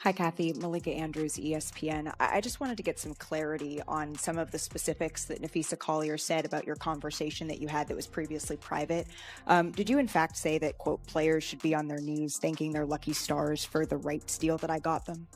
Hi, Cathy. Malika Andrews, ESPN. I just wanted to get some clarity on some of the specifics that Nafisa Collier said about your conversation that you had that was previously private. Did you, in fact, say that, quote, players should be on their knees thanking their lucky stars for the rights deal that I got them?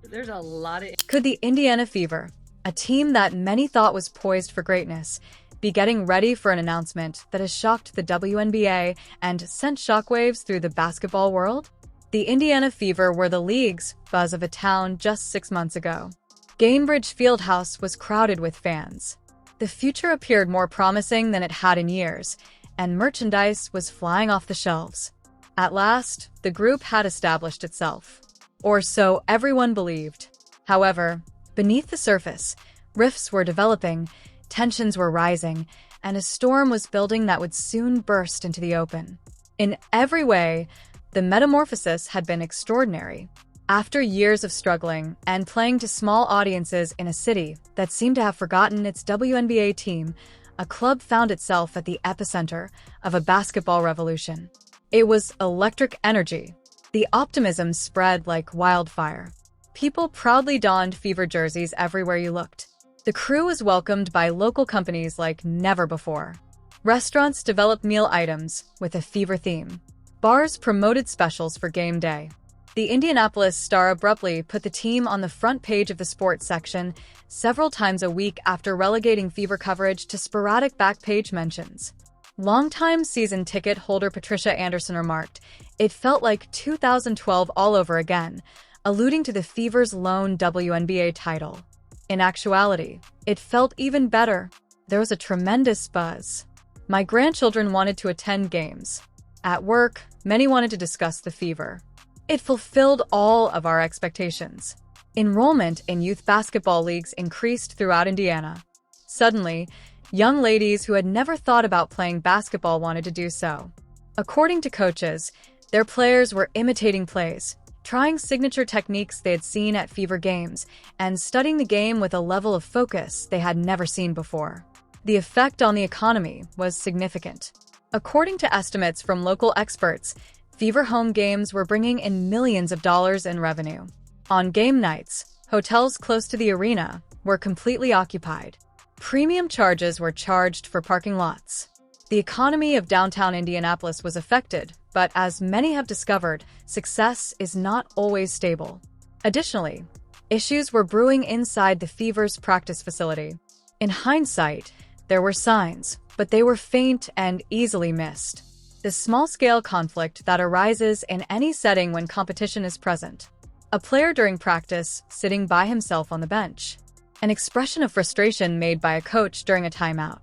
There's a lot of... Could the Indiana Fever, a team that many thought was poised for greatness, be getting ready for an announcement that has shocked the WNBA and sent shockwaves through the basketball world? The Indiana Fever were the league's buzz of a town just 6 months ago. Gainbridge Fieldhouse was crowded with fans. The future appeared more promising than it had in years, and merchandise was flying off the shelves. At last, the group had established itself. Or so everyone believed. However, beneath the surface, rifts were developing, tensions were rising, and a storm was building that would soon burst into the open. In every way, the metamorphosis had been extraordinary. After years of struggling and playing to small audiences in a city that seemed to have forgotten its WNBA team, a club found itself at the epicenter of a basketball revolution. It was electric energy. The optimism spread like wildfire. People proudly donned Fever jerseys everywhere you looked. The crew was welcomed by local companies like never before. Restaurants developed meal items with a Fever theme. Bars promoted specials for game day. The Indianapolis Star abruptly put the team on the front page of the sports section several times a week after relegating Fever coverage to sporadic back-page mentions. Longtime season ticket holder Patricia Anderson remarked, "It felt like 2012 all over again," alluding to the Fever's lone WNBA title. In actuality, it felt even better. There was a tremendous buzz. My grandchildren wanted to attend games. At work, many wanted to discuss the Fever. It fulfilled all of our expectations. Enrollment in youth basketball leagues increased throughout Indiana. Suddenly, young ladies who had never thought about playing basketball wanted to do so. According to coaches, their players were imitating plays, trying signature techniques they had seen at Fever games, and studying the game with a level of focus they had never seen before. The effect on the economy was significant. According to estimates from local experts, Fever home games were bringing in millions of dollars in revenue. On game nights, hotels close to the arena were completely occupied. Premium charges were charged for parking lots. The economy of downtown Indianapolis was affected, but as many have discovered, success is not always stable. Additionally, issues were brewing inside the Fever's practice facility. In hindsight, there were signs, but they were faint and easily missed. The small-scale conflict that arises in any setting when competition is present. A player during practice sitting by himself on the bench. An expression of frustration made by a coach during a timeout.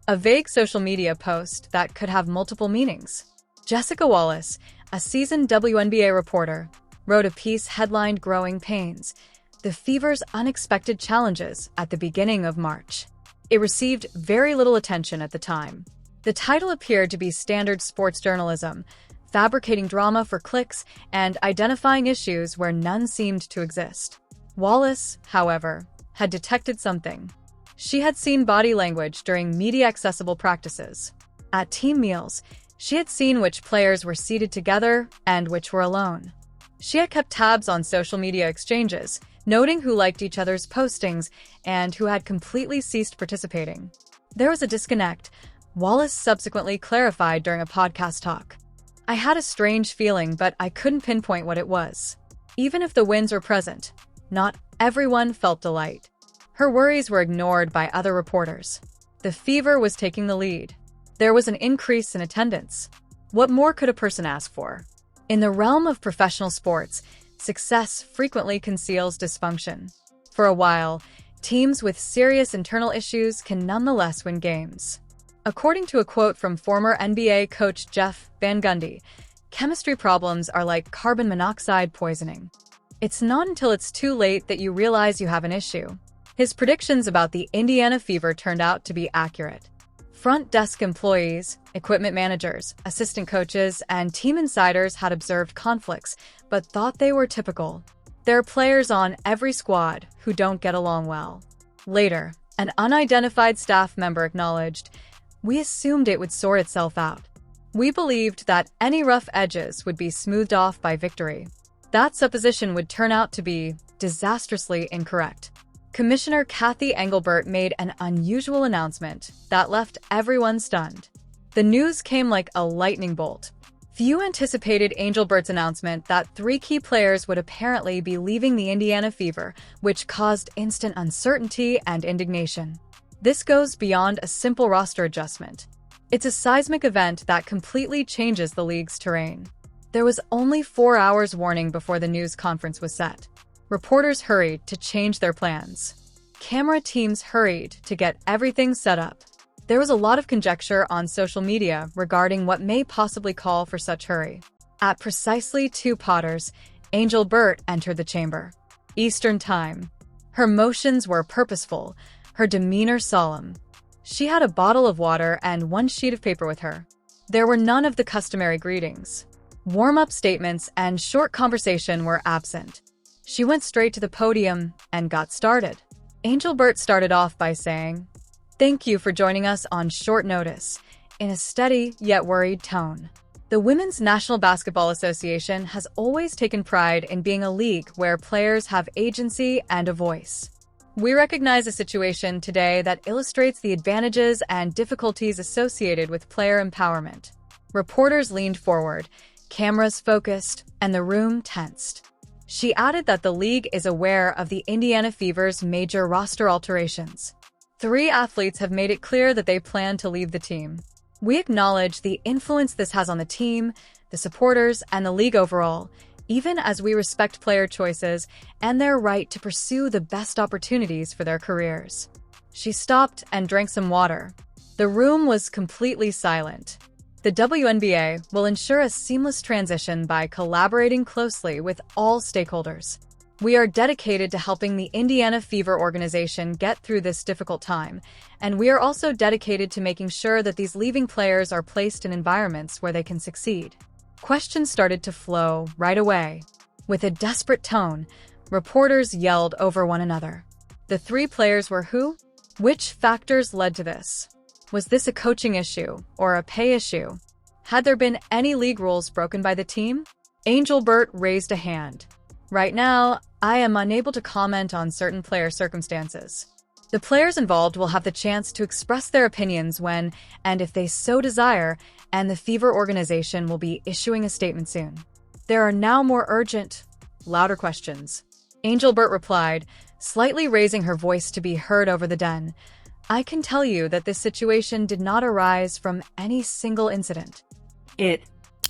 A vague social media post that could have multiple meanings. Jessica Wallace, a seasoned WNBA reporter, wrote a piece headlined "Growing Pains," the Fever's unexpected challenges at the beginning of March. It received very little attention at the time. The title appeared to be standard sports journalism, fabricating drama for clicks and identifying issues where none seemed to exist. Wallace, however, had detected something. She had seen body language during media-accessible practices. At team meals, she had seen which players were seated together and which were alone. She had kept tabs on social media exchanges, noting who liked each other's postings and who had completely ceased participating. There was a disconnect, Wallace subsequently clarified during a podcast talk. "I had a strange feeling, but I couldn't pinpoint what it was. Even if the wins were present, not everyone felt delight." Her worries were ignored by other reporters. The Fever was taking the lead. There was an increase in attendance. What more could a person ask for? In the realm of professional sports, success frequently conceals dysfunction. For a while, teams with serious internal issues can nonetheless win games. According to a quote from former NBA coach Jeff Van Gundy, chemistry problems are like carbon monoxide poisoning. It's not until it's too late that you realize you have an issue. His predictions about the Indiana Fever turned out to be accurate. Front desk employees, equipment managers, assistant coaches, and team insiders had observed conflicts, but thought they were typical. There are players on every squad who don't get along well. Later, an unidentified staff member acknowledged, "We assumed it would sort itself out. We believed that any rough edges would be smoothed off by victory." That supposition would turn out to be disastrously incorrect. Commissioner Cathy Engelbert made an unusual announcement that left everyone stunned. The news came like a lightning bolt. Few anticipated Engelbert's announcement that 3 key players would apparently be leaving the Indiana Fever, which caused instant uncertainty and indignation. This goes beyond a simple roster adjustment. It's a seismic event that completely changes the league's terrain. There was only 4 hours warning before the news conference was set. Reporters hurried to change their plans. Camera teams hurried to get everything set up. There was a lot of conjecture on social media regarding what may possibly call for such hurry. At precisely 2 Potters, Engelbert entered the chamber. Eastern Time. Her motions were purposeful, her demeanor solemn. She had a bottle of water and 1 sheet of paper with her. There were none of the customary greetings. Warm-up statements and short conversation were absent. She went straight to the podium and got started. Engelbert started off by saying, "Thank you for joining us on short notice," in a steady yet worried tone. The Women's National Basketball Association has always taken pride in being a league where players have agency and a voice. We recognize a situation today that illustrates the advantages and difficulties associated with player empowerment. Reporters leaned forward, cameras focused, and the room tensed. She added that the league is aware of the Indiana Fever's major roster alterations. 3 athletes have made it clear that they plan to leave the team. We acknowledge the influence this has on the team, the supporters, and the league overall, even as we respect player choices and their right to pursue the best opportunities for their careers. She stopped and drank some water. The room was completely silent. The WNBA will ensure a seamless transition by collaborating closely with all stakeholders. We are dedicated to helping the Indiana Fever organization get through this difficult time, and we are also dedicated to making sure that these leaving players are placed in environments where they can succeed. Questions started to flow right away. With a desperate tone, reporters yelled over one another. The 3 players were who? Which factors led to this? Was this a coaching issue or a pay issue? Had there been any league rules broken by the team? Engelbert raised a hand. Right now, I am unable to comment on certain player circumstances. The players involved will have the chance to express their opinions when, and if they so desire, and the Fever organization will be issuing a statement soon. There are now more urgent, louder questions. Engelbert replied, slightly raising her voice to be heard over the den. I can tell you that this situation did not arise from any single incident. It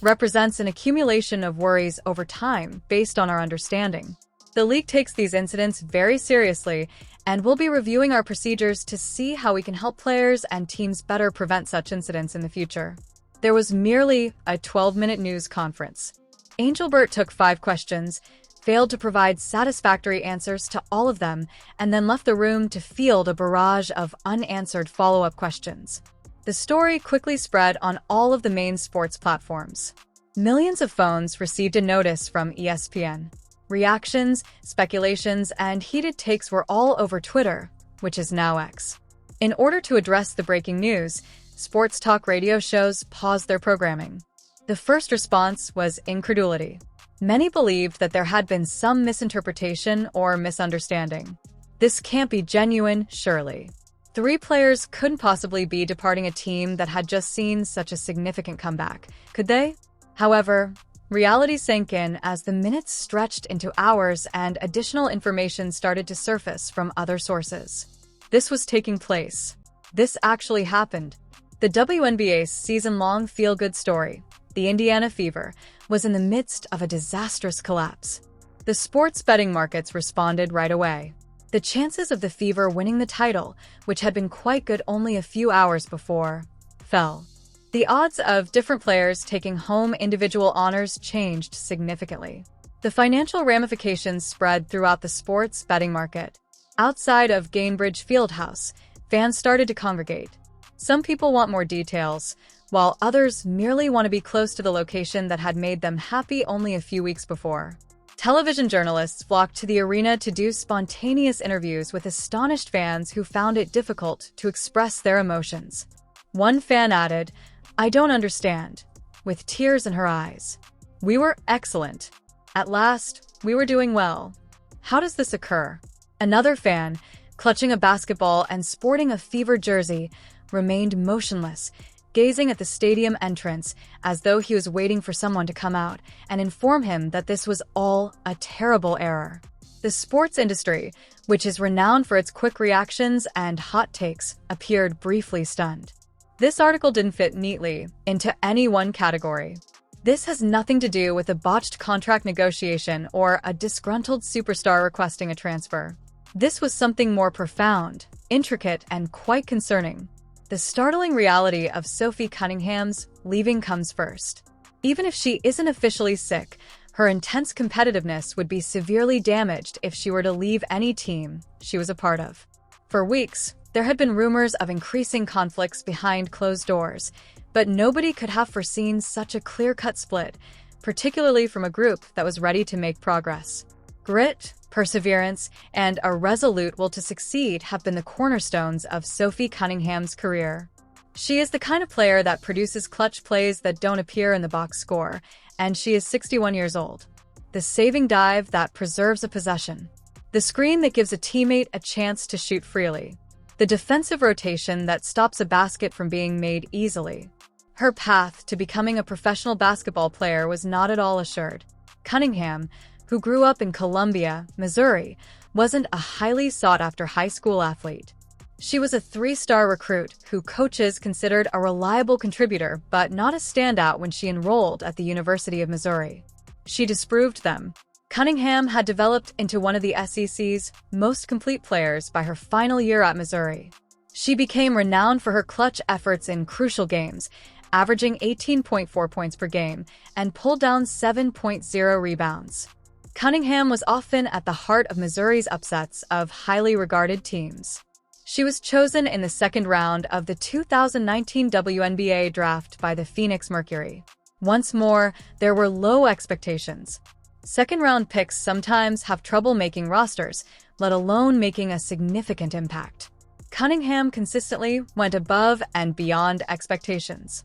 represents an accumulation of worries over time based on our understanding. The league takes these incidents very seriously and will be reviewing our procedures to see how we can help players and teams better prevent such incidents in the future. There was merely a 12-minute news conference. Engelbert took 5 questions, failed to provide satisfactory answers to all of them, and then left the room to field a barrage of unanswered follow-up questions. The story quickly spread on all of the main sports platforms. Millions of phones received a notice from ESPN. Reactions, speculations, and heated takes were all over Twitter, which is now X. In order to address the breaking news, sports talk radio shows paused their programming. The first response was incredulity. Many believed that there had been some misinterpretation or misunderstanding. This can't be genuine, surely. 3 players couldn't possibly be departing a team that had just seen such a significant comeback, could they? However, reality sank in as the minutes stretched into hours and additional information started to surface from other sources. This was taking place. This actually happened. The WNBA's season-long feel-good story, the Indiana Fever, was in the midst of a disastrous collapse. The sports betting markets responded right away. The chances of the Fever winning the title, which had been quite good only a few hours before, fell. The odds of different players taking home individual honors changed significantly. The financial ramifications spread throughout the sports betting market. Outside of Gainbridge Fieldhouse, fans started to congregate. Some people want more details, while others merely want to be close to the location that had made them happy only a few weeks before. Television journalists flocked to the arena to do spontaneous interviews with astonished fans who found it difficult to express their emotions. One fan added, "I don't understand," with tears in her eyes. "We were excellent. At last, we were doing well. How does this occur? Another fan, clutching a basketball and sporting a fever jersey, remained motionless, gazing at the stadium entrance as though he was waiting for someone to come out and inform him that this was all a terrible error. The sports industry, which is renowned for its quick reactions and hot takes, appeared briefly stunned. This article didn't fit neatly into any one category. This has nothing to do with a botched contract negotiation or a disgruntled superstar requesting a transfer. This was something more profound, intricate, and quite concerning. The startling reality of Sophie Cunningham's leaving comes first. Even if she isn't officially sick, her intense competitiveness would be severely damaged if she were to leave any team she was a part of. For weeks, there had been rumors of increasing conflicts behind closed doors, but nobody could have foreseen such a clear-cut split, particularly from a group that was ready to make progress. Grit, perseverance, and a resolute will to succeed have been the cornerstones of Sophie Cunningham's career. She is the kind of player that produces clutch plays that don't appear in the box score, and she is 61 years old. The saving dive that preserves a possession. The screen that gives a teammate a chance to shoot freely. The defensive rotation that stops a basket from being made easily. Her path to becoming a professional basketball player was not at all assured. Cunningham, who grew up in Columbia, Missouri, wasn't a highly sought-after high school athlete. She was a three-star recruit who coaches considered a reliable contributor but not a standout when she enrolled at the University of Missouri. She disproved them. Cunningham had developed into one of the SEC's most complete players by her final year at Missouri. She became renowned for her clutch efforts in crucial games, averaging 18.4 points per game and pulled down 7.0 rebounds. Cunningham was often at the heart of Missouri's upsets of highly regarded teams. She was chosen in the second round of the 2019 WNBA draft by the Phoenix Mercury. Once more, there were low expectations. Second-round picks sometimes have trouble making rosters, let alone making a significant impact. Cunningham consistently went above and beyond expectations.